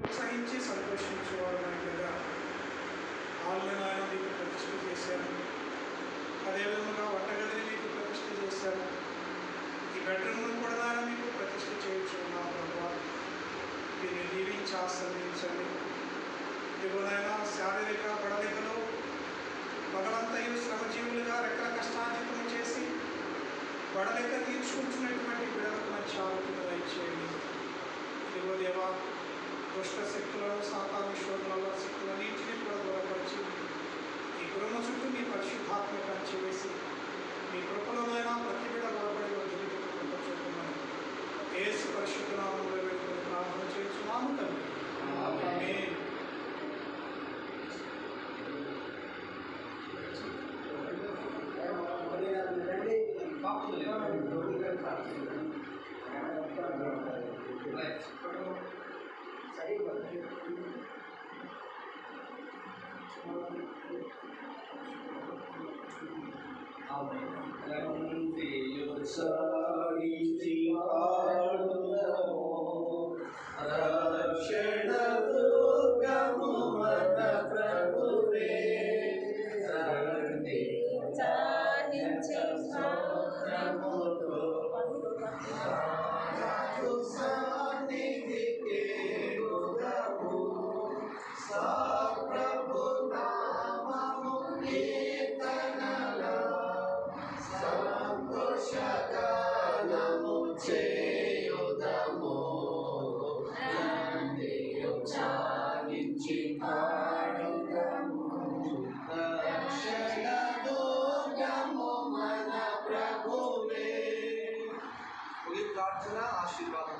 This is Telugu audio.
ఉత్సహించి సంతోషించేవారు నాయనగా హాల్ని నాయన మీకు ప్రతిష్ఠ చేశారు. అదేవిధంగా వంటగదిని మీకు ప్రతిష్ఠ చేశారు. ఈ బెడ్రూమ్ను కూడా నాయన మీకు ప్రతిష్ఠ చేయొచ్చు నా ప్రభావ. దీన్ని దీవించి ఆశ్రయించండి. ఇదిగోనైనా శారీరక బడలికలో పగలంతయు శ్రమజీవులుగా రెక్కల కష్టార్జితం చేసి బడలిక తీర్చుకుంటున్నటువంటి బిడ్డలకు మంచి ఆరోగ్యం దయచేయండి. ఇదిగో దేవా, దుష్ట శక్తులను సాతాను శోధనల శక్తులన్నింటినీ కూడా దూరపరిచి ఈ గృహ చుట్టూ మీ పరిశుద్ధాత్మ కంచి వేసి మీ కృపలోనైనా ప్రతి బిడ్డ బలపడి జీవితం కృప చూపుమని యేసు పరిశుద్ధ నామములో వేడుకొని ప్రార్థన చేస్తున్నాము తండ్రి. ఆమేన్. Amen.